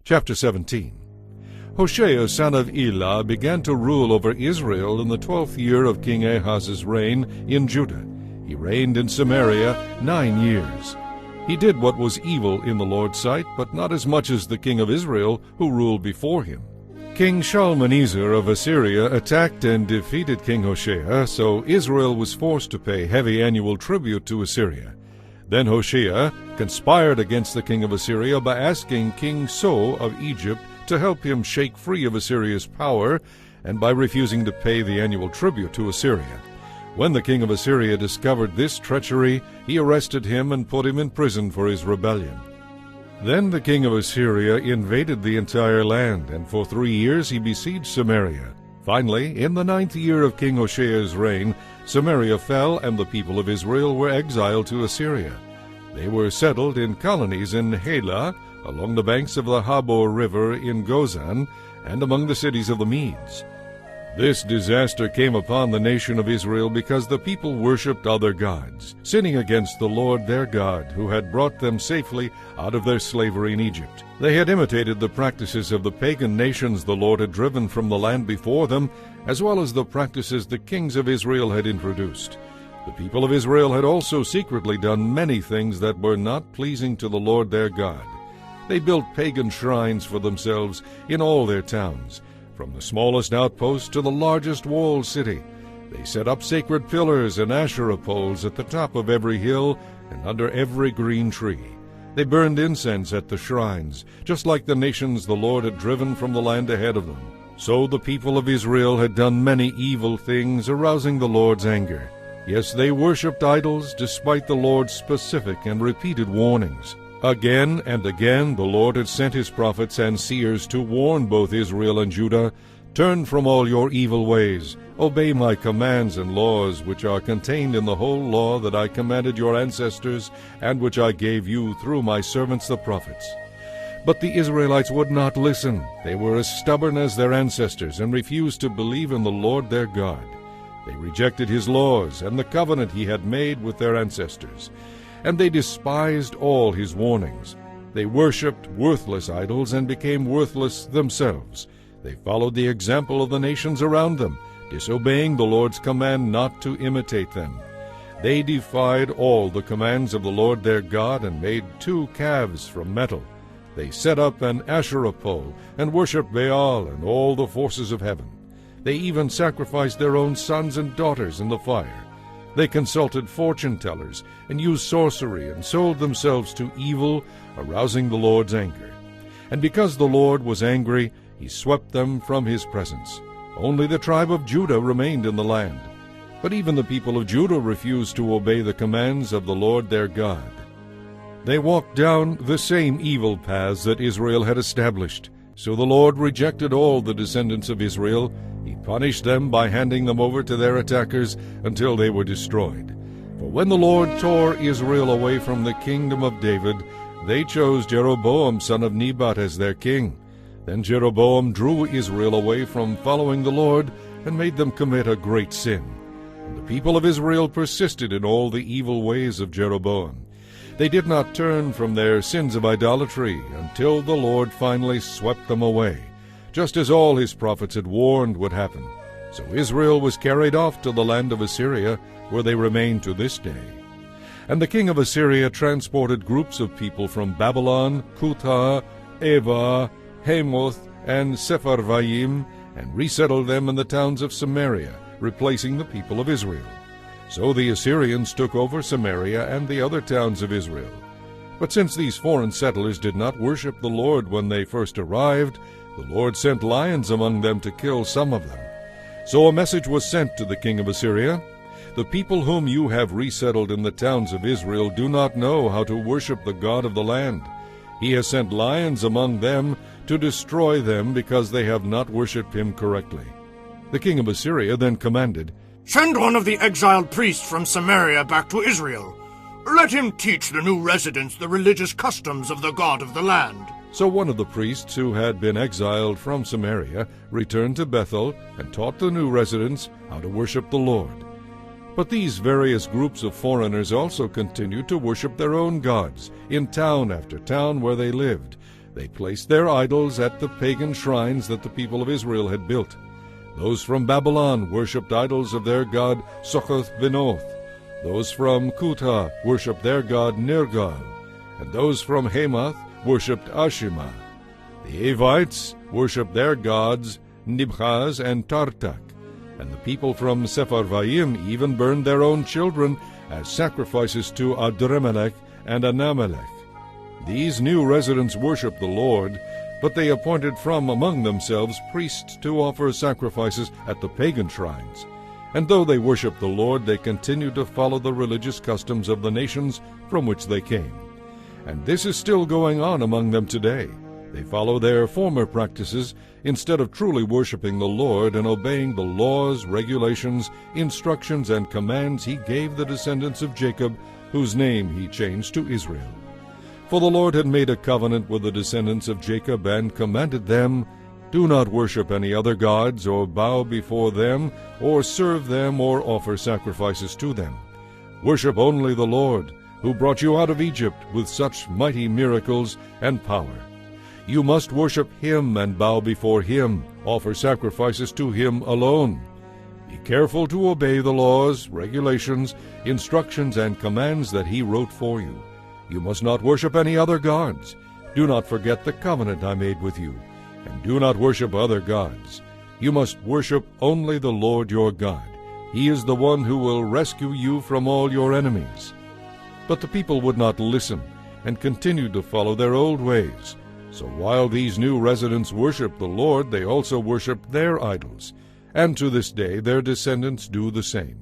Chapter 17. Hoshea son of Elah began to rule over Israel in the 12th year of King Ahaz's reign in Judah. He reigned in Samaria 9 years. He did what was evil in the Lord's sight, but not as much as the king of Israel who ruled before him. King Shalmaneser of Assyria attacked and defeated King Hoshea, so Israel was forced to pay heavy annual tribute to Assyria. Then Hoshea conspired against the king of Assyria by asking King So of Egypt to help him shake free of Assyria's power, and by refusing to pay the annual tribute to Assyria. When the king of Assyria discovered this treachery, he arrested him and put him in prison for his rebellion. Then the king of Assyria invaded the entire land, and for 3 years he besieged Samaria. Finally, in the 9th year of King Hoshea's reign, Samaria fell, and the people of Israel were exiled to Assyria. They were settled in colonies in Halah, along the banks of the Habor River in Gozan, and among the cities of the Medes. This disaster came upon the nation of Israel because the people worshipped other gods, sinning against the Lord their God, who had brought them safely out of their slavery in Egypt. They had imitated the practices of the pagan nations the Lord had driven from the land before them, as well as the practices the kings of Israel had introduced. The people of Israel had also secretly done many things that were not pleasing to the Lord their God. They built pagan shrines for themselves in all their towns, from the smallest outpost to the largest walled city. They set up sacred pillars and Asherah poles at the top of every hill and under every green tree. They burned incense at the shrines, just like the nations the Lord had driven from the land ahead of them. So the people of Israel had done many evil things, arousing the Lord's anger. Yes, they worshipped idols despite the Lord's specific and repeated warnings. Again and again the Lord had sent his prophets and seers to warn both Israel and Judah, "Turn from all your evil ways, obey my commands and laws, which are contained in the whole law that I commanded your ancestors, and which I gave you through my servants the prophets." But the Israelites would not listen. They were as stubborn as their ancestors, and refused to believe in the Lord their God. They rejected his laws and the covenant he had made with their ancestors, and they despised all his warnings. They worshipped worthless idols and became worthless themselves. They followed the example of the nations around them, disobeying the Lord's command not to imitate them. They defied all the commands of the Lord their God and made 2 calves from metal. They set up an Asherah pole and worshipped Baal and all the forces of heaven. They even sacrificed their own sons and daughters in the fire. They consulted fortune-tellers and used sorcery and sold themselves to evil, arousing the Lord's anger. And because the Lord was angry, he swept them from his presence. Only the tribe of Judah remained in the land. But even the people of Judah refused to obey the commands of the Lord their God. They walked down the same evil paths that Israel had established. So the Lord rejected all the descendants of Israel. He punished them by handing them over to their attackers until they were destroyed. For when the Lord tore Israel away from the kingdom of David, they chose Jeroboam son of Nebat as their king. Then Jeroboam drew Israel away from following the Lord and made them commit a great sin. And the people of Israel persisted in all the evil ways of Jeroboam. They did not turn from their sins of idolatry until the Lord finally swept them away, just as all his prophets had warned would happen. So Israel was carried off to the land of Assyria, where they remain to this day. And the king of Assyria transported groups of people from Babylon, Cutha, Ava, Hamath, and Sepharvaim, and resettled them in the towns of Samaria, replacing the people of Israel. So the Assyrians took over Samaria and the other towns of Israel. But since these foreign settlers did not worship the Lord when they first arrived, the Lord sent lions among them to kill some of them. So a message was sent to the king of Assyria: "The people whom you have resettled in the towns of Israel do not know how to worship the God of the land. He has sent lions among them to destroy them because they have not worshipped him correctly." The king of Assyria then commanded, "Send one of the exiled priests from Samaria back to Israel. Let him teach the new residents the religious customs of the God of the land." So one of the priests who had been exiled from Samaria returned to Bethel and taught the new residents how to worship the Lord. But these various groups of foreigners also continued to worship their own gods in town after town where they lived. They placed their idols at the pagan shrines that the people of Israel had built. Those from Babylon worshipped idols of their god Sukkoth-Benoth. Those from Cuthah worshipped their god Nergal. And those from Hamath worshipped Ashima. The Avites worshipped their gods Nibhaz and Tartak. And the people from Sepharvaim even burned their own children as sacrifices to Adremelech and Anamelech. These new residents worshipped the Lord, but they appointed from among themselves priests to offer sacrifices at the pagan shrines. And though they worshipped the Lord, they continued to follow the religious customs of the nations from which they came. And this is still going on among them today. They follow their former practices instead of truly worshiping the Lord and obeying the laws, regulations, instructions, and commands he gave the descendants of Jacob, whose name he changed to Israel. For the Lord had made a covenant with the descendants of Jacob and commanded them, "Do not worship any other gods, or bow before them, or serve them, or offer sacrifices to them. Worship only the Lord, who brought you out of Egypt with such mighty miracles and power. You must worship him and bow before him, offer sacrifices to him alone. Be careful to obey the laws, regulations, instructions, and commands that he wrote for you. You must not worship any other gods. Do not forget the covenant I made with you, and do not worship other gods. You must worship only the Lord your God. He is the one who will rescue you from all your enemies." But the people would not listen, and continued to follow their old ways. So while these new residents worshiped the Lord, they also worshiped their idols, and to this day their descendants do the same.